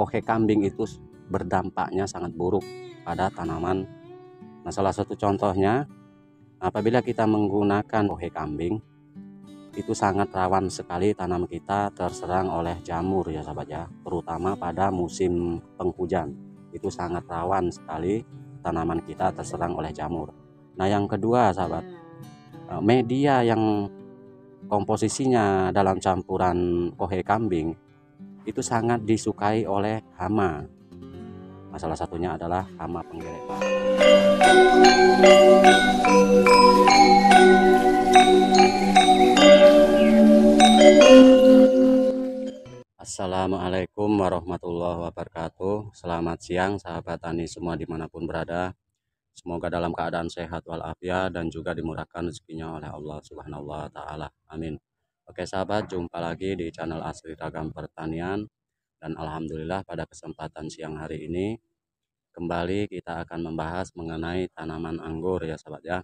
kohe kambing itu berdampaknya sangat buruk pada tanaman. Nah, salah satu contohnya apabila kita menggunakan kohe kambing, itu sangat rawan sekali tanaman kita terserang oleh jamur ya sahabat ya, terutama pada musim penghujan. Itu sangat rawan sekali tanaman kita terserang oleh jamur. Nah, yang kedua sahabat, media yang komposisinya dalam campuran kohe kambing itu sangat disukai oleh hama. Nah, salah satunya adalah hama penggele. Assalamualaikum warahmatullahi wabarakatuh. Selamat siang sahabat tani semua dimanapun berada. Semoga dalam keadaan sehat walafiat dan juga dimurahkan rezekinya oleh Allah Subhanahu wa Ta'ala. Amin. Oke sahabat, jumpa lagi di channel Asri Ragam Pertanian. Dan alhamdulillah pada kesempatan siang hari ini kembali kita akan membahas mengenai tanaman anggur ya sahabat ya.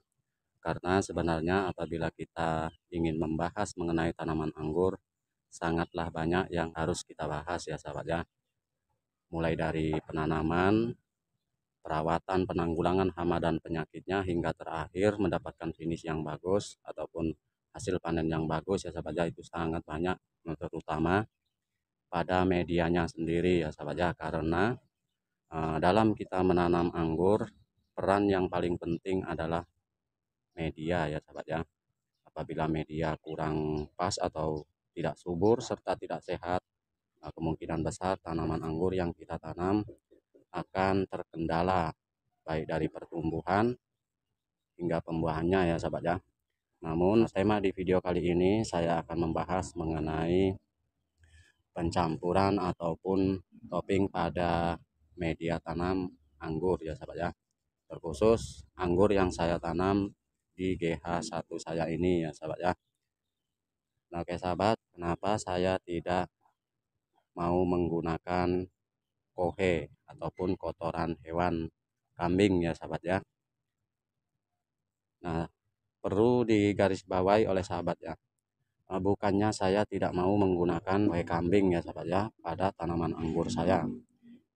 Karena sebenarnya apabila kita ingin membahas mengenai tanaman anggur, sangatlah banyak yang harus kita bahas ya sahabat ya. Mulai dari penanaman, perawatan, penanggulangan hama dan penyakitnya, hingga terakhir mendapatkan finish yang bagus ataupun hasil panen yang bagus ya sahabat ya. Itu sangat banyak, terutama pada medianya sendiri ya sahabat ya. Karena dalam kita menanam anggur, peran yang paling penting adalah media ya sahabat ya. Apabila media kurang pas atau tidak subur serta tidak sehat, kemungkinan besar tanaman anggur yang kita tanam akan terkendala baik dari pertumbuhan hingga pembuahannya ya sahabat ya. Namun tema di video kali ini saya akan membahas mengenai pencampuran ataupun topping pada media tanam anggur ya sahabat ya. Terkhusus anggur yang saya tanam di GH1 saya ini ya sahabat ya. Nah, oke sahabat, kenapa saya tidak mau menggunakan kohe ataupun kotoran hewan kambing ya sahabat ya. Nah, perlu digarisbawahi oleh sahabat ya, bukannya saya tidak mau menggunakan kohe kambing ya sahabat ya pada tanaman anggur saya.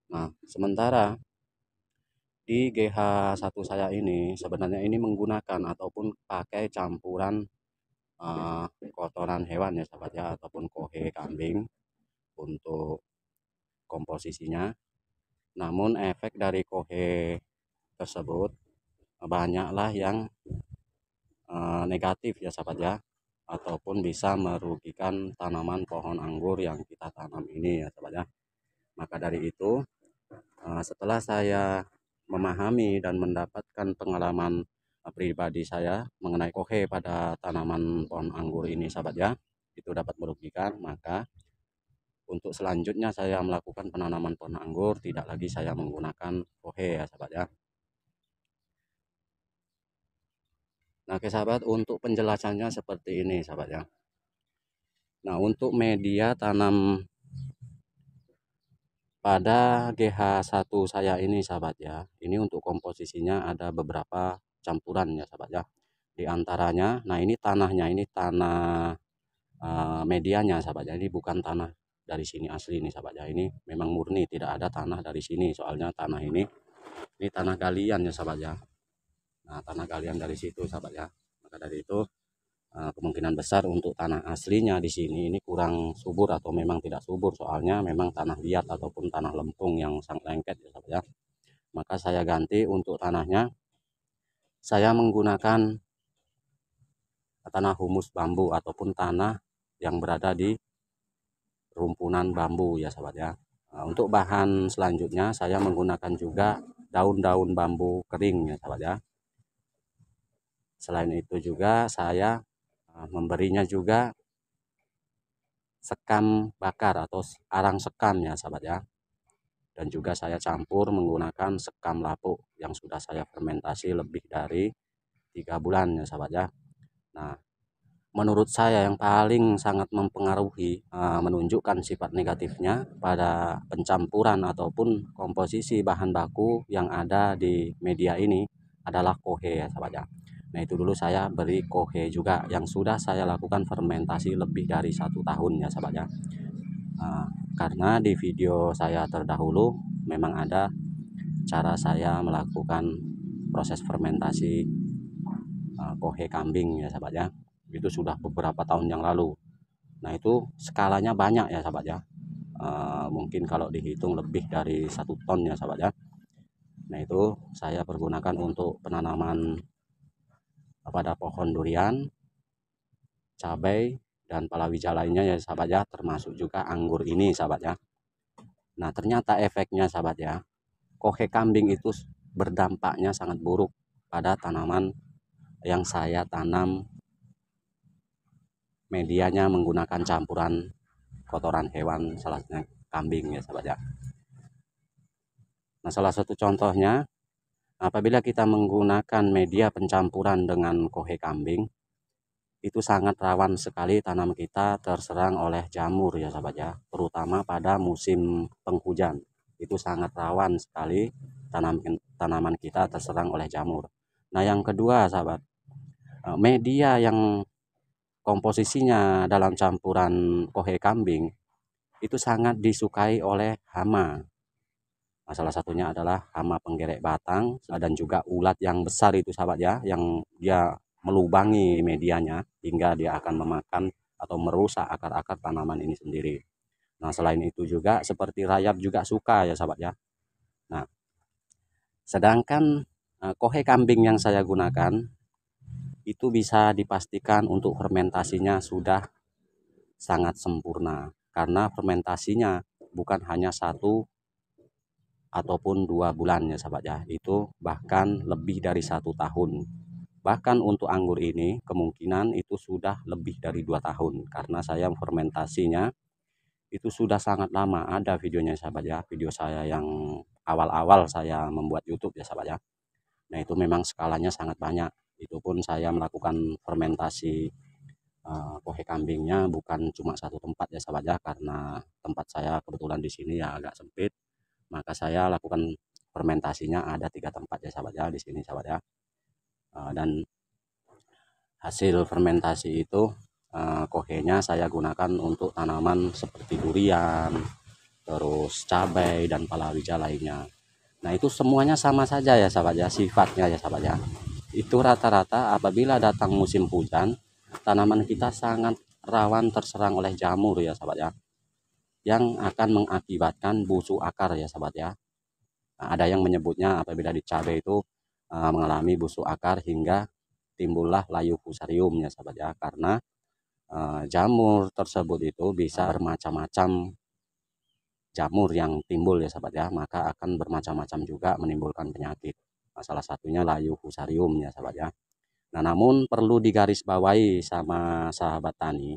Nah, sementara di GH1 saya ini sebenarnya ini menggunakan ataupun pakai campuran kotoran hewan ya sahabat ya, ataupun kohe kambing untuk komposisinya. Namun efek dari kohe tersebut banyaklah yang negatif ya sahabat ya, ataupun bisa merugikan tanaman pohon anggur yang kita tanam ini ya sahabat ya. Maka dari itu setelah saya memahami dan mendapatkan pengalaman pribadi saya mengenai kohe pada tanaman pohon anggur ini sahabat ya, itu dapat merugikan, maka untuk selanjutnya saya melakukan penanaman pohon anggur tidak lagi saya menggunakan kohe ya sahabat ya. Nah, oke sahabat, untuk penjelasannya seperti ini sahabat ya. Nah, untuk media tanam pada GH1 saya ini sahabat ya, ini untuk komposisinya ada beberapa campuran ya sahabat ya. Di antaranya, nah ini tanahnya, ini tanah medianya sahabat ya. Ini bukan tanah dari sini asli nih sahabat ya. Ini memang murni, tidak ada tanah dari sini. Soalnya tanah ini tanah galian ya sahabat ya. Nah, tanah galian dari situ sahabat ya. Maka dari itu kemungkinan besar untuk tanah aslinya di sini ini kurang subur atau memang tidak subur, soalnya memang tanah liat ataupun tanah lempung yang sangat lengket ya sahabat ya. Maka saya ganti untuk tanahnya, saya menggunakan tanah humus bambu ataupun tanah yang berada di rumpunan bambu ya sahabat ya. Untuk bahan selanjutnya saya menggunakan juga daun-daun bambu kering ya sahabat ya. Selain itu juga saya memberinya juga sekam bakar atau arang sekam ya sahabat ya. Dan juga saya campur menggunakan sekam lapuk yang sudah saya fermentasi lebih dari 3 bulan ya sahabat ya. Nah, menurut saya yang paling sangat mempengaruhi menunjukkan sifat negatifnya pada pencampuran ataupun komposisi bahan baku yang ada di media ini adalah kohe ya sahabat ya. Nah, itu dulu saya beri kohe juga yang sudah saya lakukan fermentasi lebih dari 1 tahun ya sahabat ya. Karena di video saya terdahulu memang ada cara saya melakukan proses fermentasi kohe kambing ya sahabat ya. Itu sudah beberapa tahun yang lalu. Nah itu skalanya banyak ya sahabat ya. Mungkin kalau dihitung lebih dari 1 ton ya sahabat ya. Nah itu saya pergunakan untuk penanaman pada pohon durian, cabai, dan palawija lainnya ya sahabat ya, termasuk juga anggur ini sahabat ya. Nah ternyata efeknya sahabat ya, kohe kambing itu berdampaknya sangat buruk pada tanaman yang saya tanam, medianya menggunakan campuran kotoran hewan, salah satunya kambing ya sahabat ya. Nah salah satu contohnya, apabila kita menggunakan media pencampuran dengan kohe kambing, itu sangat rawan sekali tanam kita terserang oleh jamur ya sahabat ya, terutama pada musim penghujan. Itu sangat rawan sekali tanaman kita terserang oleh jamur. Nah yang kedua sahabat, media yang komposisinya dalam campuran kohe kambing itu sangat disukai oleh hama. Nah, salah satunya adalah hama penggerek batang dan juga ulat yang besar itu sahabat ya, yang dia melubangi medianya hingga dia akan memakan atau merusak akar-akar tanaman ini sendiri. Nah selain itu juga seperti rayap juga suka ya sahabat ya. Nah sedangkan kohe kambing yang saya gunakan itu bisa dipastikan untuk fermentasinya sudah sangat sempurna, karena fermentasinya bukan hanya 1 ataupun 2 bulan ya sahabat ya, itu bahkan lebih dari 1 tahun. Bahkan untuk anggur ini kemungkinan itu sudah lebih dari 2 tahun, karena saya fermentasinya itu sudah sangat lama. Ada videonya sahabat ya, video saya yang awal-awal saya membuat YouTube ya sahabat ya. Nah itu memang skalanya sangat banyak. Itu pun saya melakukan fermentasi kohe kambingnya bukan cuma 1 tempat ya sahabat ya, karena tempat saya kebetulan di sini ya agak sempit, maka saya lakukan fermentasinya ada 3 tempat ya sahabat ya di sini sahabat ya. Dan hasil fermentasi itu kohenya saya gunakan untuk tanaman seperti durian, terus cabai dan palawija lainnya. Nah itu semuanya sama saja ya sahabat ya, sifatnya ya sahabat ya. Itu rata-rata apabila datang musim hujan, tanaman kita sangat rawan terserang oleh jamur ya sahabat ya, yang akan mengakibatkan busuk akar ya sahabat ya. Nah, ada yang menyebutnya apabila di cabai itu mengalami busuk akar hingga timbullah layu fusarium ya sahabat ya, karena jamur tersebut itu bisa bermacam-macam jamur yang timbul ya sahabat ya, maka akan bermacam-macam juga menimbulkan penyakit. Nah, salah satunya layu fusarium ya sahabat ya. Nah namun perlu digarisbawahi sama sahabat tani,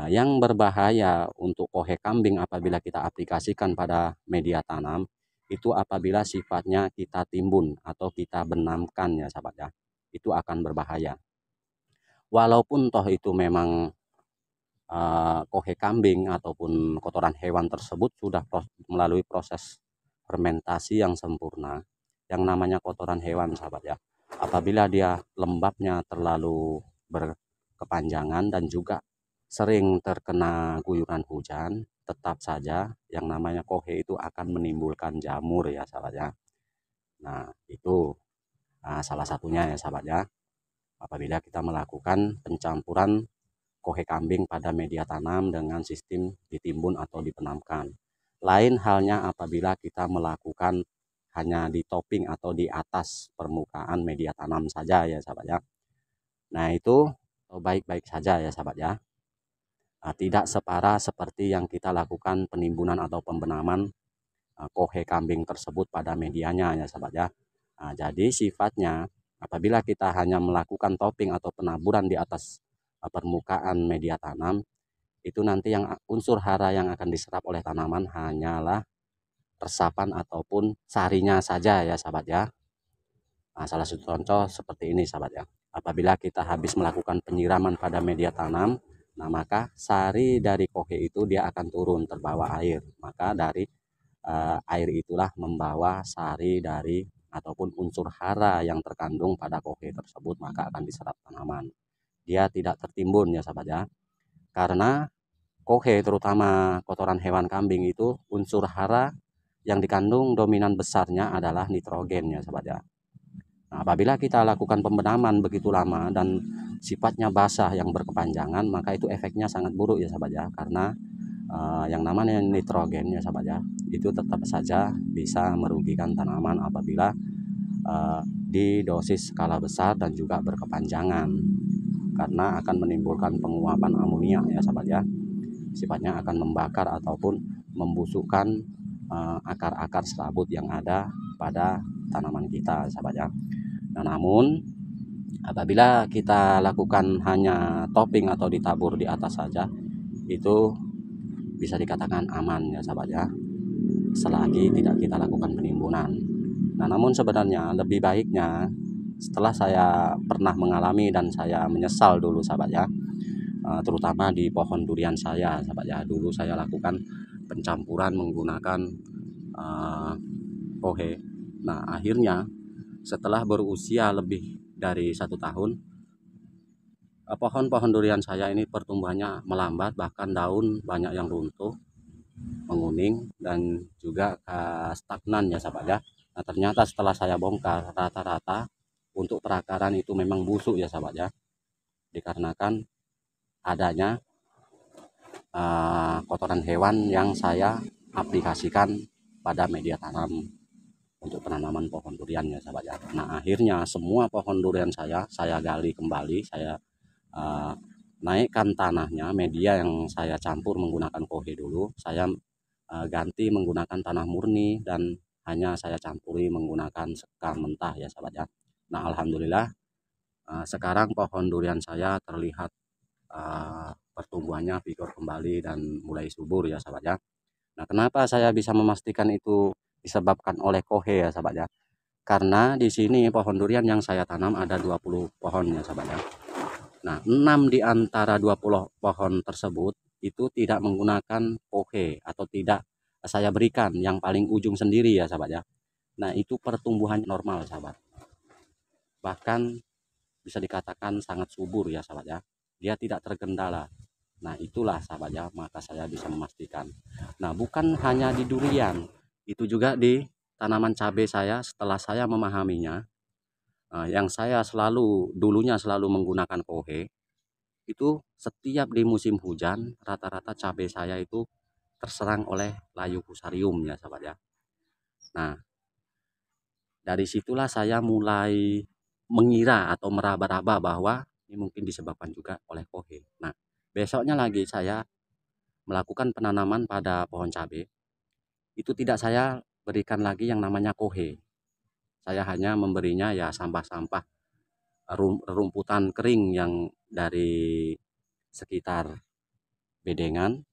yang berbahaya untuk kohe kambing apabila kita aplikasikan pada media tanam itu apabila sifatnya kita timbun atau kita benamkan ya sahabat ya, itu akan berbahaya. Walaupun toh itu memang kohe kambing ataupun kotoran hewan tersebut sudah melalui proses fermentasi yang sempurna, yang namanya kotoran hewan sahabat ya, apabila dia lembabnya terlalu berkepanjangan dan juga sering terkena guyuran hujan, tetap saja yang namanya kohe itu akan menimbulkan jamur ya sahabat ya. Nah itu salah satunya ya sahabat ya, apabila kita melakukan pencampuran kohe kambing pada media tanam dengan sistem ditimbun atau dipenamkan. Lain halnya apabila kita melakukan hanya di topping atau di atas permukaan media tanam saja ya sahabat ya. Nah itu baik-baik saja ya sahabat ya. Tidak separah seperti yang kita lakukan penimbunan atau pembenaman kohe kambing tersebut pada medianya ya sahabat ya. Jadi sifatnya apabila kita hanya melakukan topping atau penaburan di atas permukaan media tanam, itu nanti yang unsur hara yang akan diserap oleh tanaman hanyalah resapan ataupun sarinya saja ya sahabat ya. Salah satu contoh seperti ini sahabat ya, apabila kita habis melakukan penyiraman pada media tanam, nah maka sari dari kohe itu dia akan turun terbawa air, maka dari air itulah membawa sari dari ataupun unsur hara yang terkandung pada kohe tersebut, maka akan diserap tanaman. Dia tidak tertimbun ya sahabat ya, karena kohe terutama kotoran hewan kambing itu unsur hara yang dikandung dominan besarnya adalah nitrogen ya sahabat ya. Nah, apabila kita lakukan pembenaman begitu lama dan sifatnya basah yang berkepanjangan, maka itu efeknya sangat buruk ya sahabat ya, karena yang namanya nitrogen ya sahabat ya, itu tetap saja bisa merugikan tanaman apabila di dosis skala besar dan juga berkepanjangan, karena akan menimbulkan penguapan amonia ya sahabat ya, sifatnya akan membakar ataupun membusukkan akar-akar serabut yang ada pada tanaman kita sahabat ya. Nah, namun apabila kita lakukan hanya topping atau ditabur di atas saja, itu bisa dikatakan aman ya sahabat ya, selagi tidak kita lakukan penimbunan. Nah, namun sebenarnya lebih baiknya, setelah saya pernah mengalami dan saya menyesal dulu sahabat ya, terutama di pohon durian saya sahabat ya, dulu saya lakukan pencampuran menggunakan kohe. Nah, akhirnya setelah berusia lebih dari 1 tahun, pohon-pohon durian saya ini pertumbuhannya melambat, bahkan daun banyak yang runtuh, menguning, dan juga stagnan ya sahabat ya. Nah, ternyata setelah saya bongkar, rata-rata untuk perakaran itu memang busuk ya sahabat ya, dikarenakan adanya kotoran hewan yang saya aplikasikan pada media tanam untuk penanaman pohon durian ya sahabat ya. Nah, akhirnya semua pohon durian saya gali kembali, saya naikkan tanahnya, media yang saya campur menggunakan kohe dulu saya ganti menggunakan tanah murni, dan hanya saya campuri menggunakan sekam mentah ya sahabat ya. Nah, alhamdulillah sekarang pohon durian saya terlihat pertumbuhannya vigor kembali dan mulai subur ya sahabat ya. Nah, kenapa saya bisa memastikan itu disebabkan oleh kohe ya sahabat ya? Karena di sini pohon durian yang saya tanam ada 20 pohon ya sahabat ya. Nah, 6 di antara 20 pohon tersebut itu tidak menggunakan kohe, atau tidak saya berikan yang paling ujung sendiri ya sahabat ya. Nah, itu pertumbuhan normal sahabat. Bahkan bisa dikatakan sangat subur ya sahabat ya. Dia tidak terkendala. Nah, itulah sahabat ya, maka saya bisa memastikan. Nah, bukan hanya di durian, itu juga di tanaman cabai saya. Setelah saya memahaminya, yang saya dulunya selalu menggunakan kohe, itu setiap di musim hujan rata-rata cabai saya itu terserang oleh layu fusarium ya sahabat ya. Nah, dari situlah saya mulai mengira atau meraba-raba bahwa ini mungkin disebabkan juga oleh kohe. Nah, besoknya lagi saya melakukan penanaman pada pohon cabai, itu tidak saya berikan lagi yang namanya kohe. Saya hanya memberinya ya sampah-sampah rumputan kering yang dari sekitar bedengan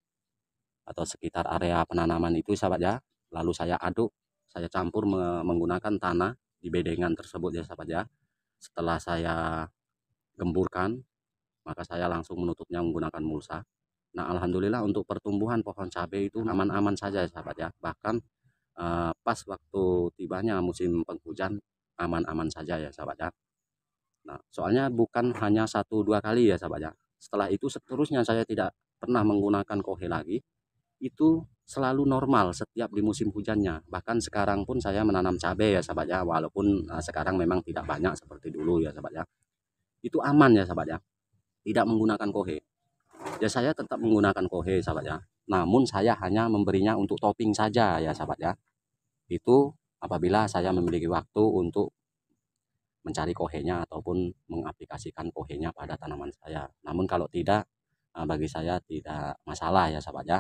atau sekitar area penanaman itu sahabat ya. Lalu saya aduk, saya campur menggunakan tanah di bedengan tersebut ya sahabat ya. Setelah saya gemburkan, maka saya langsung menutupnya menggunakan mulsa. Nah, alhamdulillah untuk pertumbuhan pohon cabai itu aman-aman saja sahabat ya. Bahkan pas waktu tibanya musim penghujan aman-aman saja ya sahabat ya. Nah, soalnya bukan hanya 1-2 kali ya sahabat ya. Setelah itu seterusnya saya tidak pernah menggunakan kohe lagi. Itu selalu normal setiap di musim hujannya. Bahkan sekarang pun saya menanam cabai ya sahabat ya, walaupun sekarang memang tidak banyak seperti dulu ya sahabat ya. Itu aman ya sahabat ya, tidak menggunakan kohe. Ya, saya tetap menggunakan kohe sahabat ya, namun saya hanya memberinya untuk topping saja ya sahabat ya. Itu apabila saya memiliki waktu untuk mencari kohenya ataupun mengaplikasikan kohenya pada tanaman saya. Namun kalau tidak, bagi saya tidak masalah ya sahabat ya.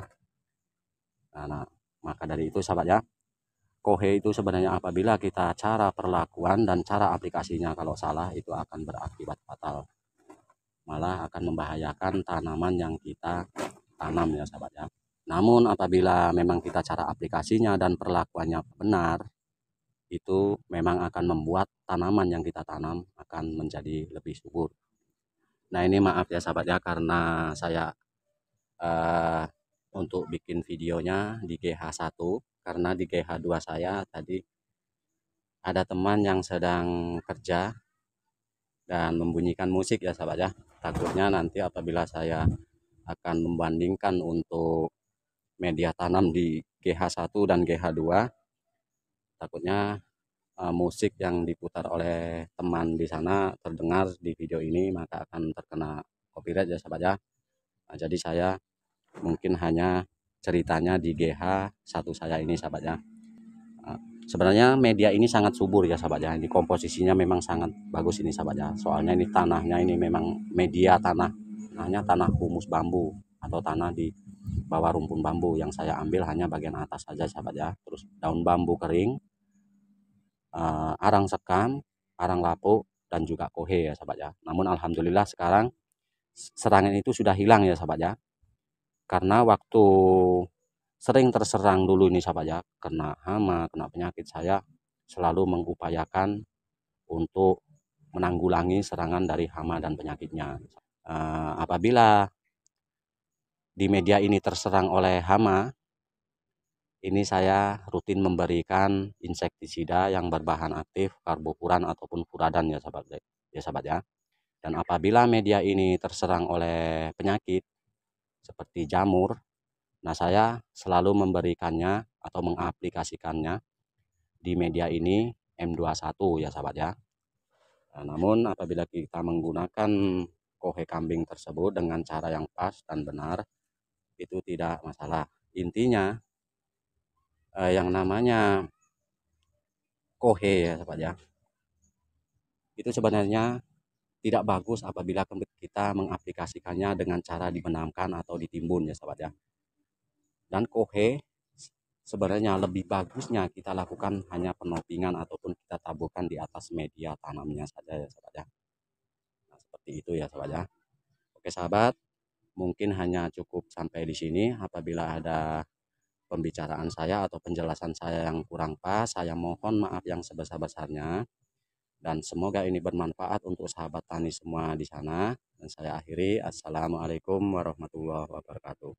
Nah, maka dari itu sahabat ya, kohe itu sebenarnya apabila kita cara perlakuan dan cara aplikasinya kalau salah itu akan berakibat fatal, malah akan membahayakan tanaman yang kita tanam ya sahabat ya. Namun apabila memang kita cara aplikasinya dan perlakuannya benar, itu memang akan membuat tanaman yang kita tanam akan menjadi lebih subur. Nah, ini maaf ya sahabat ya, karena saya untuk bikin videonya di GH1, karena di GH2 saya tadi ada teman yang sedang kerja dan membunyikan musik ya sahabat ya. Takutnya nanti apabila saya akan membandingkan untuk media tanam di GH1 dan GH2. Takutnya musik yang diputar oleh teman di sana terdengar di video ini, maka akan terkena copyright ya sahabat ya. Jadi saya mungkin hanya ceritanya di GH1 saya ini sahabat ya. Sebenarnya media ini sangat subur ya sahabat ya. Ini komposisinya memang sangat bagus ini sahabat ya. Soalnya ini tanahnya ini memang media tanahnya tanah humus bambu atau tanah di bawah rumpun bambu. Yang saya ambil hanya bagian atas saja sahabat ya. Terus daun bambu kering, arang sekam, arang lapuk, dan juga kohe ya sahabat ya. Namun alhamdulillah sekarang serangan itu sudah hilang ya sahabat ya. Karena waktu sering terserang dulu ini sahabat ya, kena hama, kena penyakit, saya selalu mengupayakan untuk menanggulangi serangan dari hama dan penyakitnya. Apabila di media ini terserang oleh hama, ini saya rutin memberikan insektisida yang berbahan aktif karbofuran ataupun furadan ya sahabat ya. Dan apabila media ini terserang oleh penyakit seperti jamur, nah saya selalu memberikannya atau mengaplikasikannya di media ini M21 ya sahabat ya. Nah, namun apabila kita menggunakan kohe kambing tersebut dengan cara yang pas dan benar, itu tidak masalah. Intinya yang namanya kohe ya sahabat ya, itu sebenarnya tidak bagus apabila kita mengaplikasikannya dengan cara dibenamkan atau ditimbun ya sahabat ya. Dan kohe sebenarnya lebih bagusnya kita lakukan hanya penopingan ataupun kita taburkan di atas media tanamnya saja ya sahabat ya. Nah, seperti itu ya sahabat ya. Oke sahabat, mungkin hanya cukup sampai di sini. Apabila ada pembicaraan saya atau penjelasan saya yang kurang pas, saya mohon maaf yang sebesar-besarnya. Dan semoga ini bermanfaat untuk sahabat tani semua di sana. Dan saya akhiri, assalamualaikum warahmatullahi wabarakatuh.